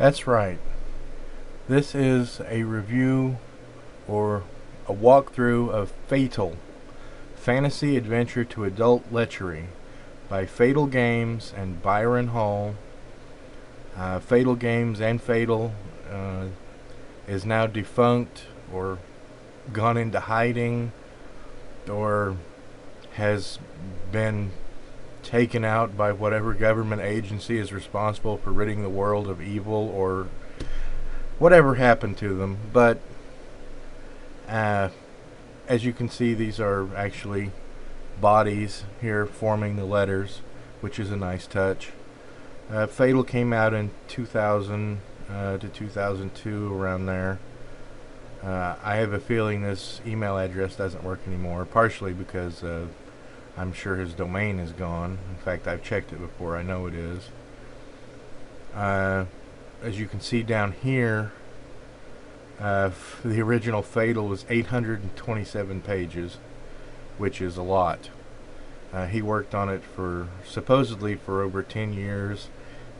That's right. This is a review or a walkthrough of F.A.T.A.L, Fantasy Adventure to Adult Lechery by F.A.T.A.L Games and Byron Hall. F.A.T.A.L Games and F.A.T.A.L is now defunct or gone into hiding or has been taken out by whatever government agency is responsible for ridding the world of evil or whatever happened to them. But as you can see, these are actually bodies here forming the letters, which is a nice touch. F.A.T.A.L came out in 2000 to 2002, around there. I have a feeling this email address doesn't work anymore, partially because I'm sure his domain is gone. In fact, I've checked it before. I know it is. As you can see down here, the original F.A.T.A.L was 827 pages, which is a lot. He worked on it for supposedly for over 10 years.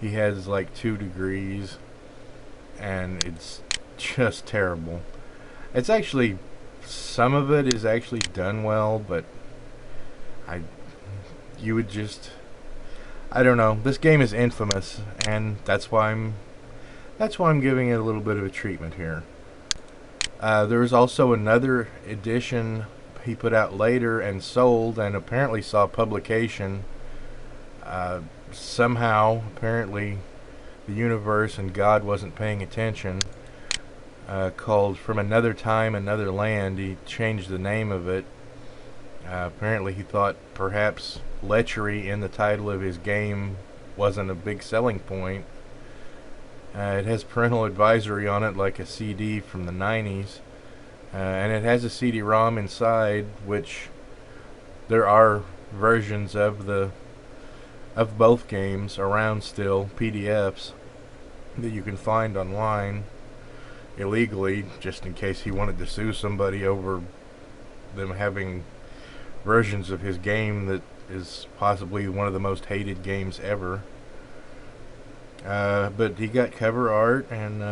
He has like 2 degrees, and it's just terrible. It's actually, some of it is actually done well, but I don't know. This game is infamous, and that's why I'm giving it a little bit of a treatment here. There was also another edition he put out later and sold, and apparently saw publication. Somehow, apparently, the universe and God wasn't paying attention. Called From Another Time, Another Land. He changed the name of it. Apparently he thought perhaps lechery in the title of his game wasn't a big selling point. It has parental advisory on it, like a CD from the 90s. And it has a CD-ROM inside, which there are versions of both games around still, PDFs that you can find online illegally, just in case he wanted to sue somebody over them having versions of his game that is possibly one of the most hated games ever. But he got cover art, and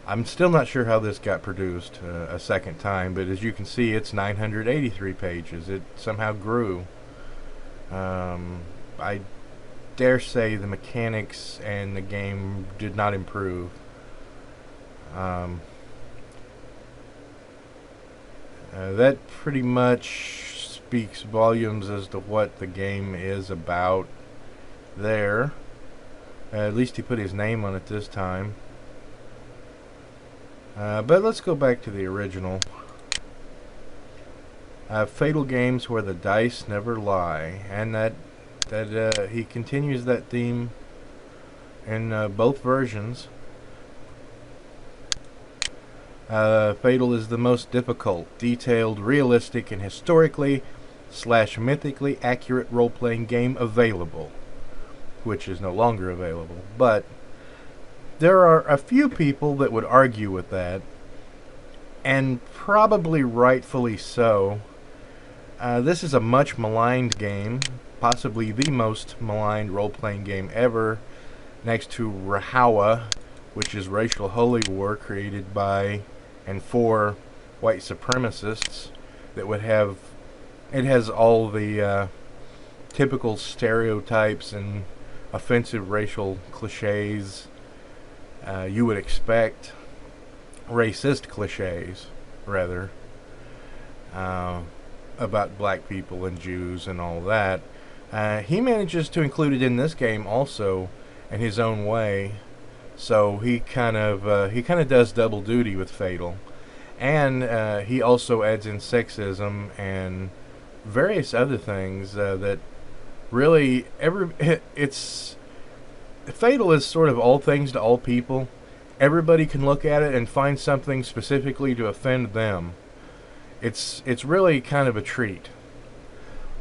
I'm still not sure how this got produced a second time, but as you can see, it's 983 pages. It somehow grew. I dare say the mechanics and the game did not improve. That pretty much speaks volumes as to what the game is about there. At least he put his name on it this time. But let's go back to the original. F.A.T.A.L games where the dice never lie, and that he continues that theme in both versions. F.A.T.A.L is the most difficult, detailed, realistic, and historically/mythically accurate role-playing game available, which is no longer available. But there are a few people that would argue with that, and probably rightfully so. This is a much maligned game, possibly the most maligned role-playing game ever, next to Rahawa, which is racial holy war created by and for white supremacists that would have, it has all the typical stereotypes and offensive racial cliches you would expect, racist cliches rather, about black people and Jews and all that. He manages to include it in this game also in his own way. So he kind of does double duty with F.A.T.A.L, and he also adds in sexism and various other things that really it's F.A.T.A.L is sort of all things to all people. Everybody can look at it and find something specifically to offend them. It's really kind of a treat.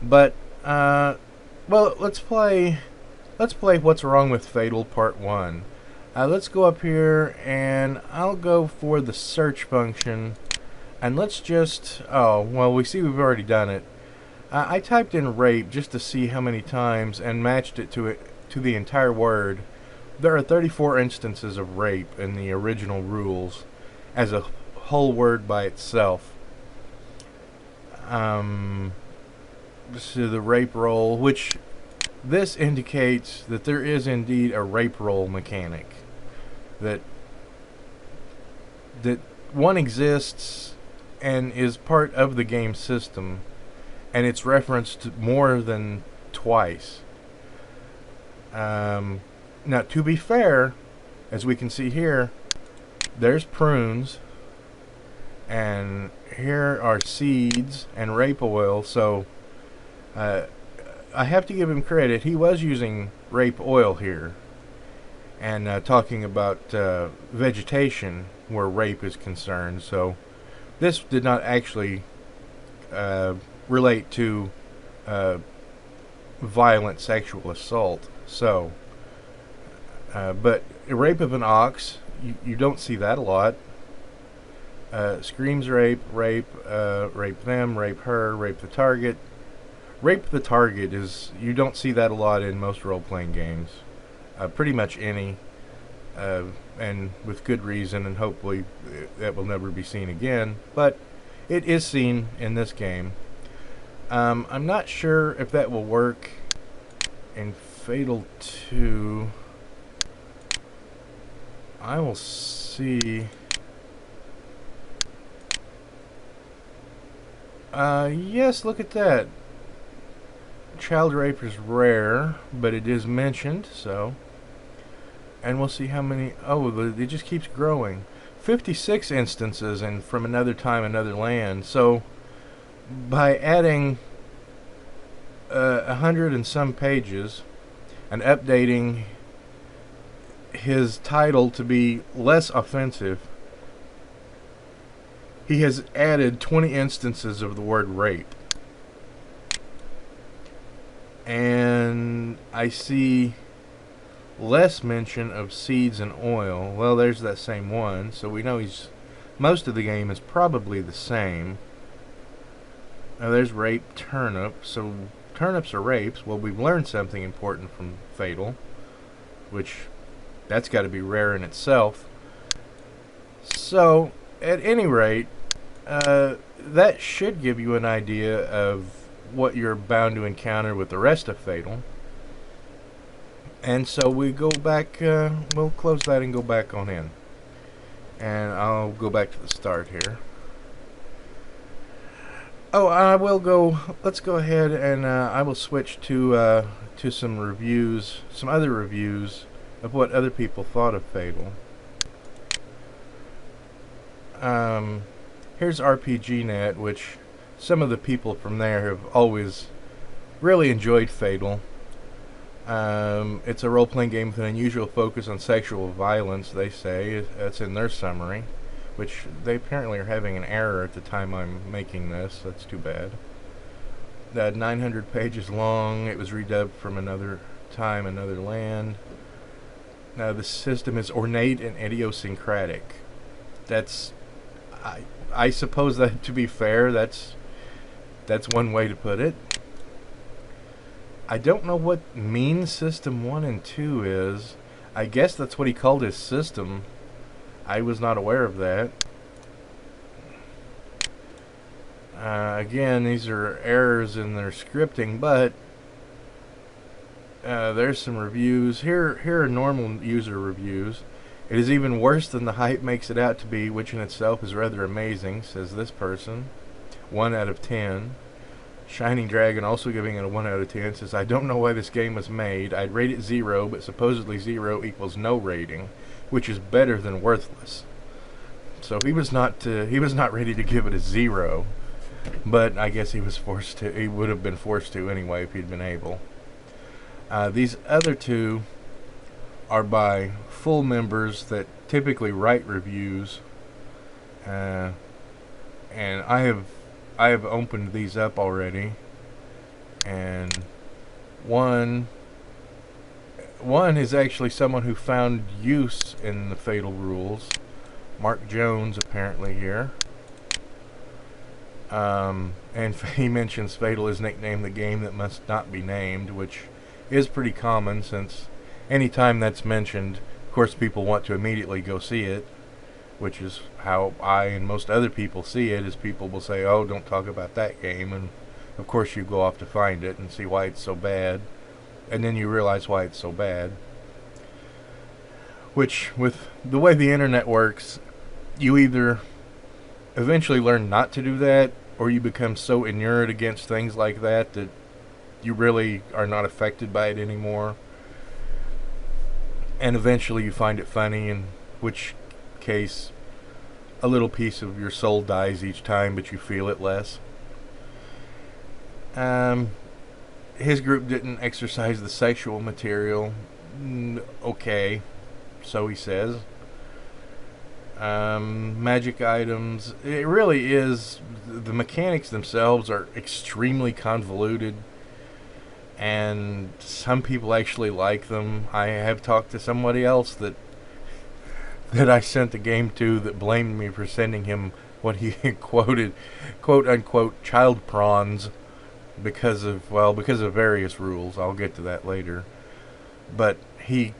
But well, let's play What's Wrong with F.A.T.A.L Part 1. Let's go up here, and I'll go for the search function, and let's just, oh, well, we see we've already done it. I typed in rape just to see how many times and matched it to the entire word, there are 34 instances of rape in the original rules as a whole word by itself. So the rape roll, which this indicates that there is indeed a rape roll mechanic. That one exists and is part of the game system, and it's referenced more than twice. Now, to be fair, as we can see here, there's prunes, and here are seeds and rape oil, so I have to give him credit. He was using rape oil here, and talking about vegetation where rape is concerned, so this did not actually relate to violent sexual assault. So, but rape of an ox, you don't see that a lot. Screams rape, rape them, rape her, rape the target. Rape the target is, you don't see that a lot in most role-playing games. Pretty much any, and with good reason, and hopefully that will never be seen again. But it is seen in this game. I'm not sure if that will work in F.A.T.A.L 2. I will see. Yes, look at that. Child rape is rare, but it is mentioned, so. And we'll see how many. Oh, it just keeps growing. 56 instances and from another time, another land. So, by adding 100 and some pages and updating his title to be less offensive, he has added 20 instances of the word rape. And I see less mention of seeds and oil. Well, there's that same one, so we know most of the game is probably the same. Now there's rape turnip, so turnips are rapes. Well, we've learned something important from F.A.T.A.L, which that's got to be rare in itself. So, at any rate, that should give you an idea of what you're bound to encounter with the rest of F.A.T.A.L. And so we go back, we'll close that and go back on in. And I'll go back to the start here. Oh, I will go, let's go ahead and I will switch to some reviews, some other reviews of what other people thought of F.A.T.A.L. Here's RPGNet, which some of the people from there have always really enjoyed F.A.T.A.L. It's a role-playing game with an unusual focus on sexual violence, they say. That's in their summary, which they apparently are having an error at the time I'm making this. That's too bad. 900 pages long. It was redubbed from another time, another land. Now, the system is ornate and idiosyncratic. That's, I suppose that, to be fair, that's one way to put it. I don't know what mean system 1 and 2 is. I guess that's what he called his system. I was not aware of that. Again, these are errors in their scripting, but there's some reviews. Here are normal user reviews. It is even worse than the hype makes it out to be, which in itself is rather amazing, says this person. 1 out of 10. Shining Dragon, also giving it a 1 out of 10, says, I don't know why this game was made. I'd rate it 0, but supposedly 0 equals no rating, which is better than worthless. So he was not ready to give it a 0, but I guess he was forced to. He would have been forced to anyway if he'd been able. These other two are by full members that typically write reviews, and I have opened these up already, and one is actually someone who found use in the F.A.T.A.L rules. Mark Jones, apparently, here. And he mentions F.A.T.A.L is nicknamed the game that must not be named, which is pretty common since anytime that's mentioned, of course, people want to immediately go see it, which is how I and most other people see it, is people will say, oh, don't talk about that game, and of course you go off to find it and see why it's so bad, and then you realize why it's so bad. Which, with the way the internet works, you either eventually learn not to do that, or you become so inured against things like that that you really are not affected by it anymore. And eventually you find it funny, in which case a little piece of your soul dies each time, but you feel it less. His group didn't exercise the sexual material. Okay, so he says. Magic items. It really is. The mechanics themselves are extremely convoluted, and some people actually like them. I have talked to somebody else that I sent the game to that blamed me for sending him what he quoted, quote unquote, child prawns, because of various rules. I'll get to that later. But he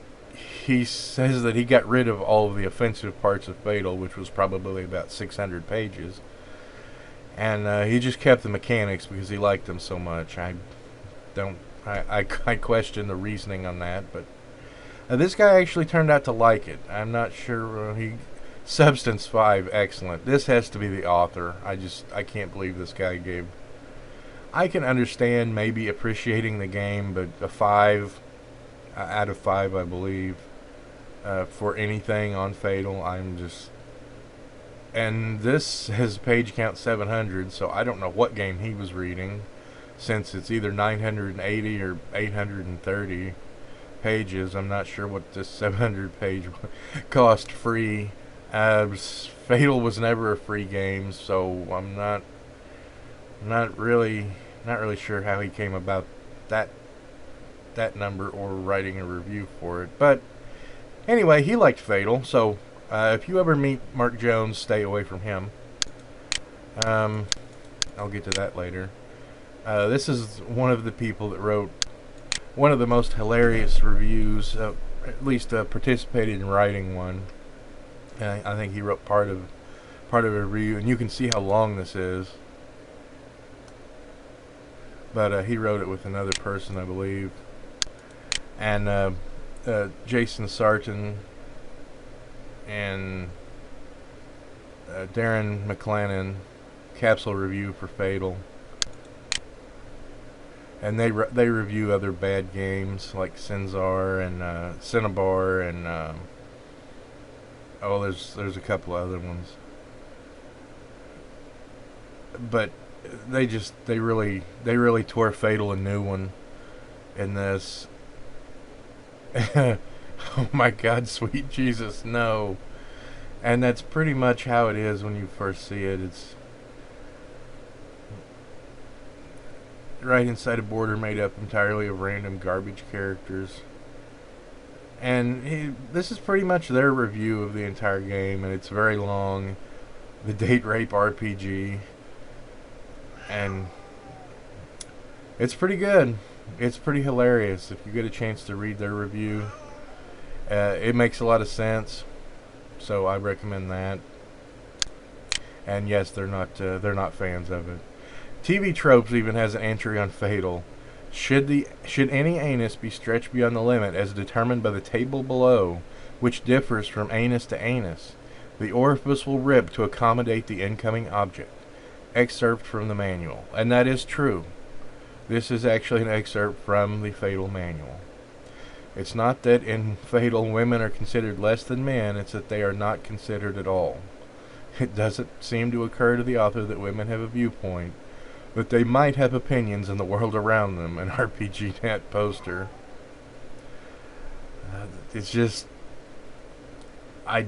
says that he got rid of all of the offensive parts of F.A.T.A.L, which was probably about 600 pages, and he just kept the mechanics because he liked them so much. I question the reasoning on that, but this guy actually turned out to like it. I'm not sure. Substance 5, excellent. This has to be the author. I can't believe this guy gave. I can understand maybe appreciating the game, but a 5 out of 5, I believe, for anything on F.A.T.A.L. And this has page count 700, so I don't know what game he was reading, since it's either 980 or 830 pages. I'm not sure what this 700 page cost free. F.A.T.A.L was never a free game, so I'm not really sure how he came about that number or writing a review for it. But anyway, he liked F.A.T.A.L, so if you ever meet Mark Jones, stay away from him. I'll get to that later. This is one of the people that wrote one of the most hilarious reviews, at least participated in writing one. I think he wrote part of a review, and you can see how long this is. But he wrote it with another person, I believe. And Jason Sarton and Darren McLennan, capsule review for F.A.T.A.L. And they review other bad games like Cinzar and Cinnabar and there's a couple other ones. But they really tore F.A.T.A.L a new one in this. Oh my God, sweet Jesus, no. And that's pretty much how it is when you first see it. It's right inside a border made up entirely of random garbage characters. And this is pretty much their review of the entire game, and it's very long. The date rape RPG. And it's pretty good. It's pretty hilarious if you get a chance to read their review. It makes a lot of sense, so I recommend that. And yes, they're not fans of it. TV Tropes even has an entry on F.A.T.A.L. Should any anus be stretched beyond the limit as determined by the table below, which differs from anus to anus, the orifice will rip to accommodate the incoming object. Excerpt from the manual. And that is true. This is actually an excerpt from the F.A.T.A.L manual. It's not that in F.A.T.A.L women are considered less than men, it's that they are not considered at all. It doesn't seem to occur to the author that women have a viewpoint, but they might have opinions in the world around them, an RPGNet poster. It's just... I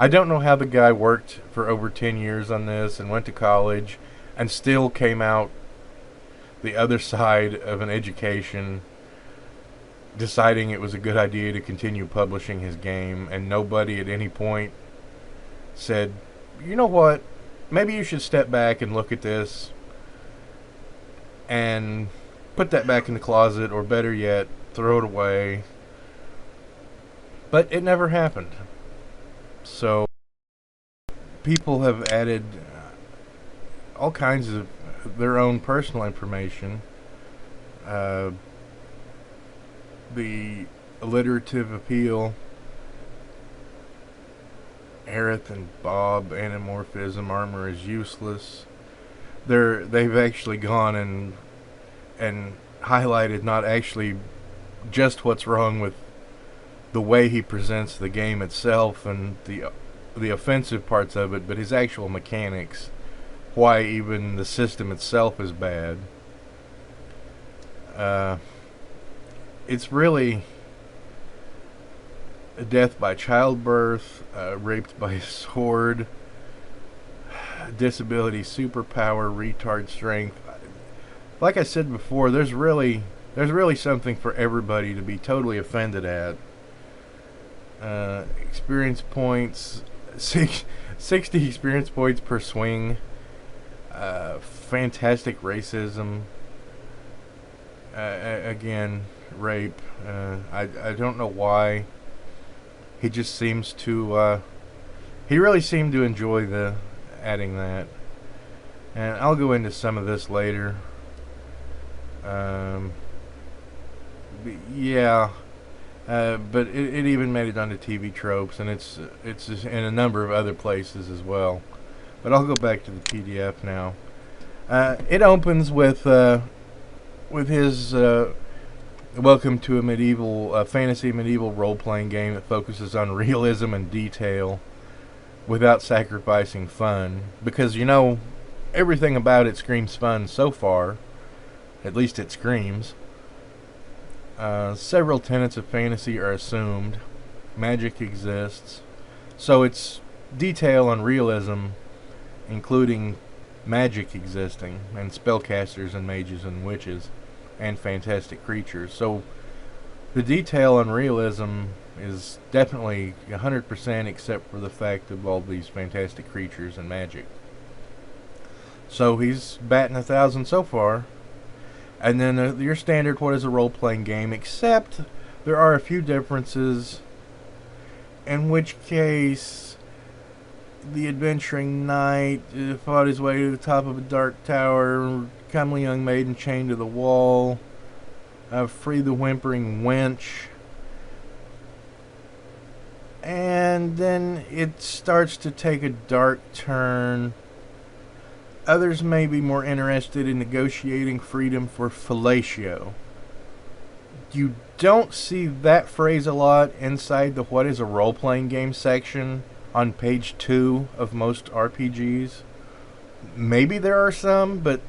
don't know how the guy worked for over 10 years on this and went to college and still came out the other side of an education deciding it was a good idea to continue publishing his game, and nobody at any point said, you know what, maybe you should step back and look at this and put that back in the closet, or better yet, throw it away. But it never happened. So people have added all kinds of their own personal information. Uh, the alliterative appeal, Aerith and Bob, anamorphism, armor is useless. They've actually gone and highlighted not actually just what's wrong with the way he presents the game itself and the offensive parts of it, but his actual mechanics, why even the system itself is bad. It's really a death by childbirth, raped by a sword, disability, superpower, retard strength. Like I said before, there's really something for everybody to be totally offended at. Experience points, 60 experience points per swing. Fantastic racism. Again, rape. I don't know why. He just seems to. He really seemed to enjoy the adding that, and I'll go into some of this later. Yeah, but it even made it onto TV Tropes, and it's in a number of other places as well. But I'll go back to the PDF now. It opens with his welcome to a medieval fantasy medieval role-playing game that focuses on realism and detail without sacrificing fun, because everything about it screams fun so far. At least it screams. Several tenets of fantasy are assumed. Magic exists. So it's detail and realism, including magic existing, and spellcasters and mages and witches, and fantastic creatures. So the detail and realism is definitely 100%, except for the fact of all these fantastic creatures and magic. So he's batting 1,000 so far. And then your standard, what is a role-playing game, except there are a few differences, in which case the adventuring knight fought his way to the top of a dark tower, comely young maiden chained to the wall, free the whimpering wench, and then it starts to take a dark turn. Others may be more interested in negotiating freedom for fellatio. You don't see that phrase a lot inside the what is a role-playing game section on page 2 of most RPGs. Maybe there are some, but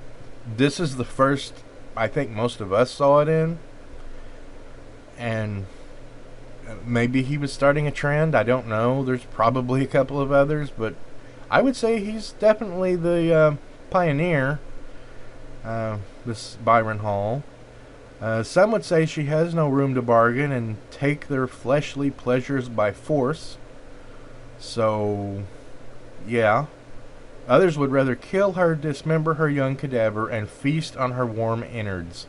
this is the first I think most of us saw it in. And maybe he was starting a trend. I don't know. There's probably a couple of others, but I would say he's definitely the pioneer, this Byron Hall. Some would say she has no room to bargain and take their fleshly pleasures by force. So, yeah. Others would rather kill her, dismember her young cadaver, and feast on her warm innards.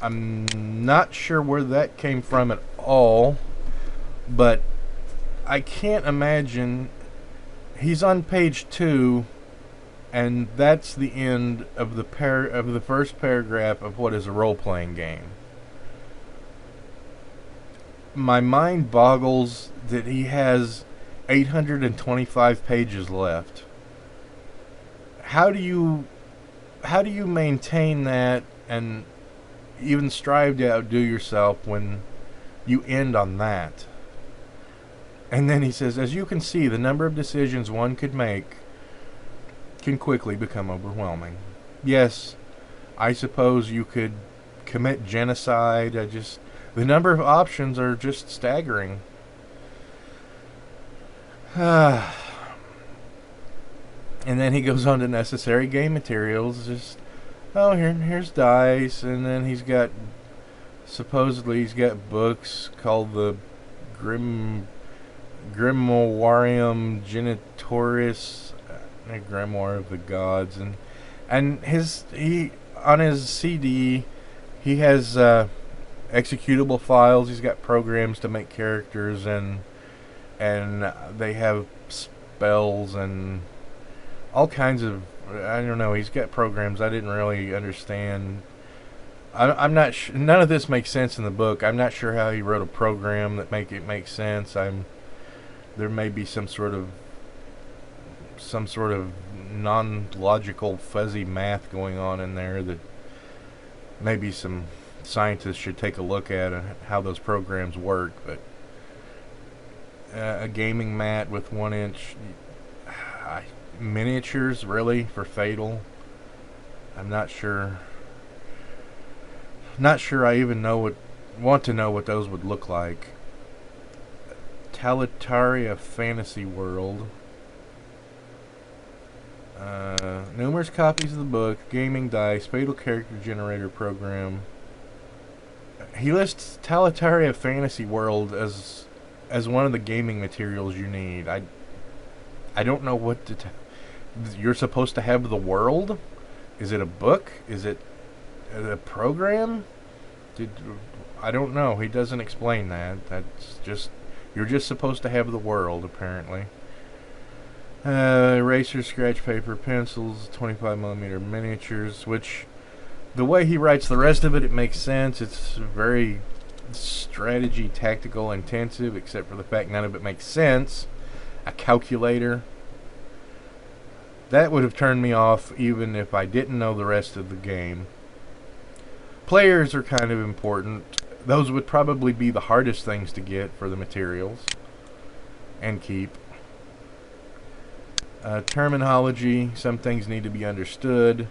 I'm not sure where that came from at all, but I can't imagine. He's on page 2, and that's the end of the first paragraph of what is a role-playing game. My mind boggles that he has 825 pages left. How do you maintain that and even strive to outdo yourself when you end on that? And then he says, as you can see, the number of decisions one could make can quickly become overwhelming. Yes, I suppose you could commit genocide. The number of options are just staggering. And then he goes on to necessary game materials. Here's dice, and then supposedly he's got books called the Grimoire Genitoris, Grimoire of the Gods, and he on his CD he has executable files. He's got programs to make characters, and they have spells and all kinds of, I don't know. He's got programs I didn't really understand. I'm not. None of this makes sense in the book. I'm not sure how he wrote a program that make it make sense. There may be some sort of non-logical fuzzy math going on in there that maybe some scientists should take a look at and how those programs work. But a gaming mat with 1-inch miniatures, really, for Fatal? I'm not sure. Not sure I even want to know what those would look like. Tabletop Fantasy World. Numerous copies of the book, gaming dice, Fatal character generator program. He lists Tabletop Fantasy World as one of the gaming materials you need. I don't know what to you're supposed to have the world? Is it a book? Is it a program? I don't know. He doesn't explain that. That's just, you're just supposed to have the world, apparently. Erasers, scratch paper, pencils, 25mm miniatures, which, the way he writes the rest of it, it makes sense. It's very strategy, tactical, intensive, except for the fact none of it makes sense. A calculator. That would have turned me off even if I didn't know the rest of the game. Players are kind of important. Those would probably be the hardest things to get for the materials and keep. Terminology. Some things need to be understood.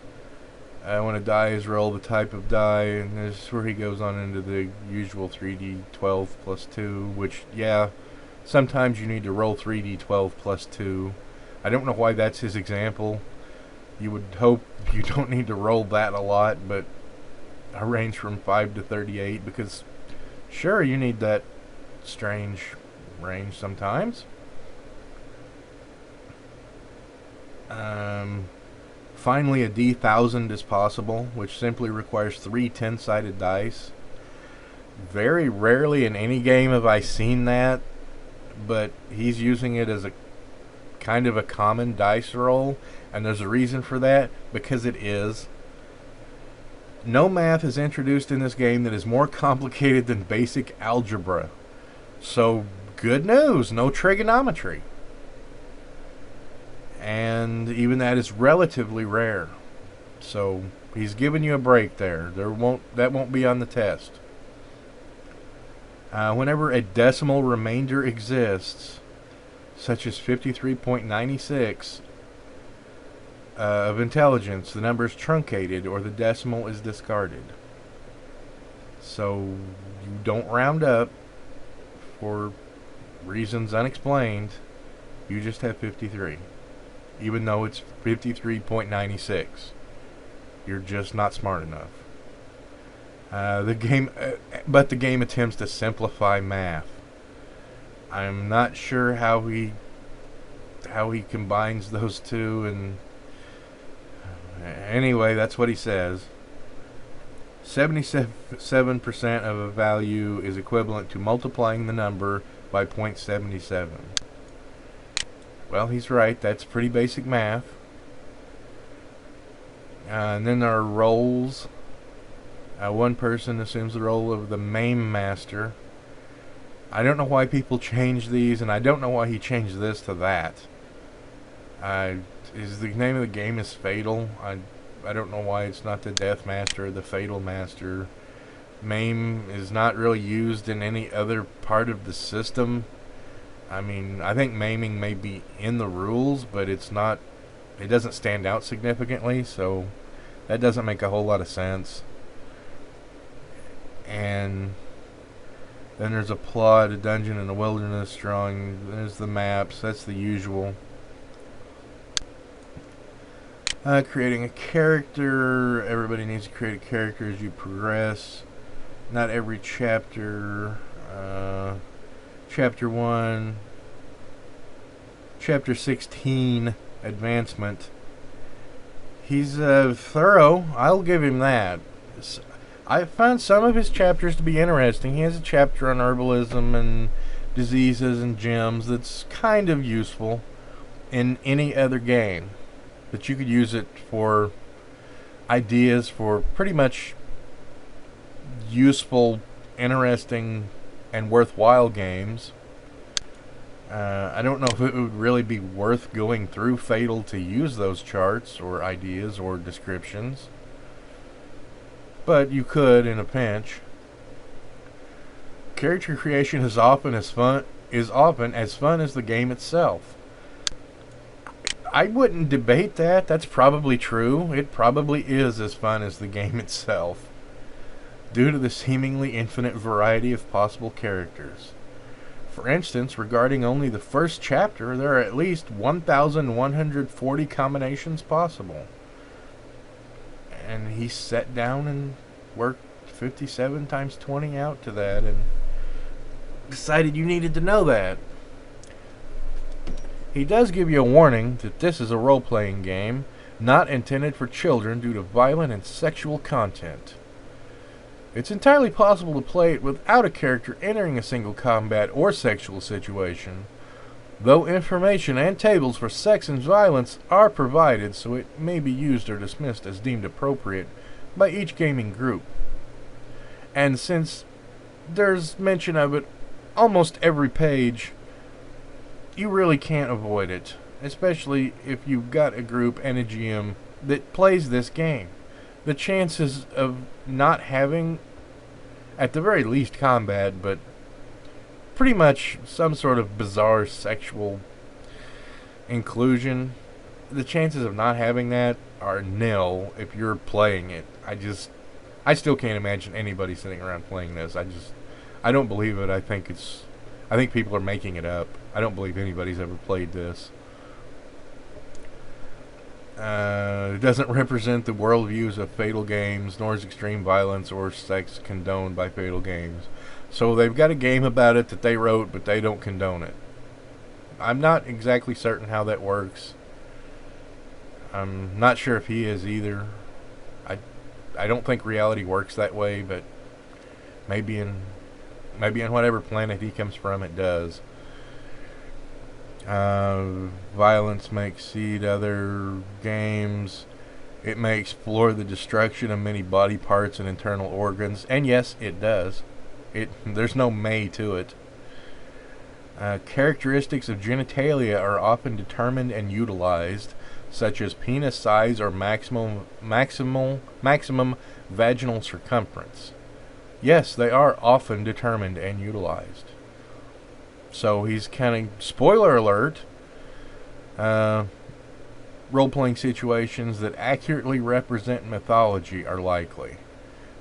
When a die is rolled, the type of die, and this is where he goes on into the usual 3d12 plus 2, which, yeah, sometimes you need to roll 3d12 plus 2. I don't know why that's his example. You would hope you don't need to roll that a lot, but a range from 5 to 38, because sure, you need that strange range sometimes. Finally, a D1000 is possible, which simply requires 3 10-sided dice. Very rarely in any game have I seen that, but he's using it as a kind of a common dice roll, and there's a reason for that, because it is. No math is introduced in this game that is more complicated than basic algebra. So, good news, no trigonometry. And even that is relatively rare. So, he's giving you a break there. That won't be on the test. Whenever a decimal remainder exists, such as 53.96 of intelligence, the number is truncated or the decimal is discarded. So you don't round up for reasons unexplained. You just have 53, even though it's 53.96. You're just not smart enough. But the game attempts to simplify math. I'm not sure how he combines those two, and anyway, that's what he says. 77% of a value is equivalent to multiplying the number by 0.77. Well, he's right. That's pretty basic math. And then there are roles. One person assumes the role of the MAME master. I don't know why people change these, and I don't know why he changed this to that. Is the name of the game is Fatal? I don't know why it's not the Death Master or the Fatal Master. MAME is not really used in any other part of the system. I mean, I think maiming may be in the rules, but it's not. It doesn't stand out significantly, so that doesn't make a whole lot of sense. And then there's a plot, a dungeon in the wilderness drawing. There's the maps. That's the usual. Creating a character. Everybody needs to create a character as you progress. Not every chapter. Chapter 1. Chapter 16. Advancement. He's thorough. I'll give him that. I found some of his chapters to be interesting. He has a chapter on herbalism and diseases and gems that's kind of useful in any other game. That you could use it for ideas for pretty much useful, interesting, and worthwhile games. I don't know if it would really be worth going through Fatal to use those charts or ideas or descriptions, but you could in a pinch. Character creation is often as fun as the game itself. I wouldn't debate that. That's probably true. It probably is as fun as the game itself, due to the seemingly infinite variety of possible characters. For instance, regarding only the first chapter, there are at least 1,140 combinations possible. And he sat down and worked 57 times 20 out to that and decided you needed to know that. He does give you a warning that this is a role-playing game, not intended for children due to violent and sexual content. It's entirely possible to play it without a character entering a single combat or sexual situation, though information and tables for sex and violence are provided, so it may be used or dismissed as deemed appropriate by each gaming group. And since there's mention of it almost every page, you really can't avoid it, especially if you've got a group and a GM that plays this game. The chances of not having, at the very least, combat, but pretty much some sort of bizarre sexual inclusion, the chances of not having that are nil if you're playing it. I still can't imagine anybody sitting around playing this. I don't believe it. I think people are making it up. I don't believe anybody's ever played this. It doesn't represent the worldviews of Fatal Games, nor is extreme violence or sex condoned by Fatal Games. So they've got a game about it that they wrote, but they don't condone it. I'm not exactly certain how that works. I'm not sure if he is either. I don't think reality works that way, but maybe in whatever planet he comes from, it does. Violence may exceed other games. It may explore the destruction of many body parts and internal organs, and yes, it does. There's no may to it. Characteristics of genitalia are often determined and utilized, such as penis size or maximum vaginal circumference. Yes, they are often determined and utilized. So he's kind of, spoiler alert, role-playing situations that accurately represent mythology are likely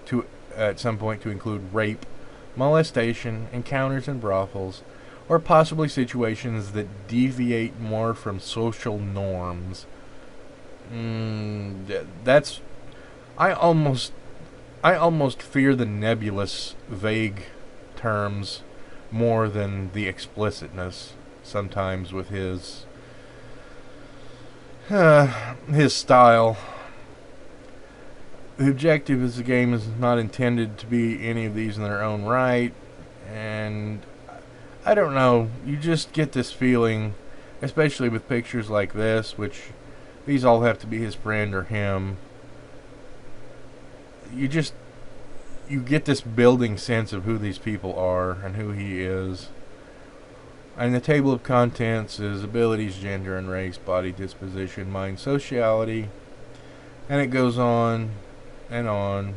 to, at some point, to include rape, molestation, encounters in brothels, or possibly situations that deviate more from social norms. I almost fear the nebulous, vague terms more than the explicitness sometimes with his style. The objective of the game is not intended to be any of these in their own right, and I don't know, you just get this feeling, especially with pictures like this, which these all have to be his friend or him. You get this building sense of who these people are and who he is. And the table of contents is abilities, gender and race, body disposition, mind, sociality, and it goes on and on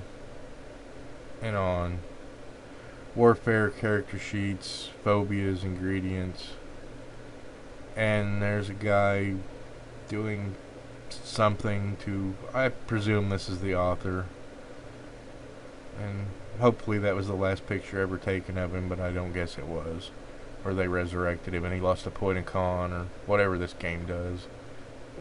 and on. Warfare, character sheets, phobias, ingredients, and there's a guy doing something to, I presume this is the author, and hopefully that was the last picture ever taken of him, but I don't guess it was, or they resurrected him and he lost a point in con, or whatever this game does.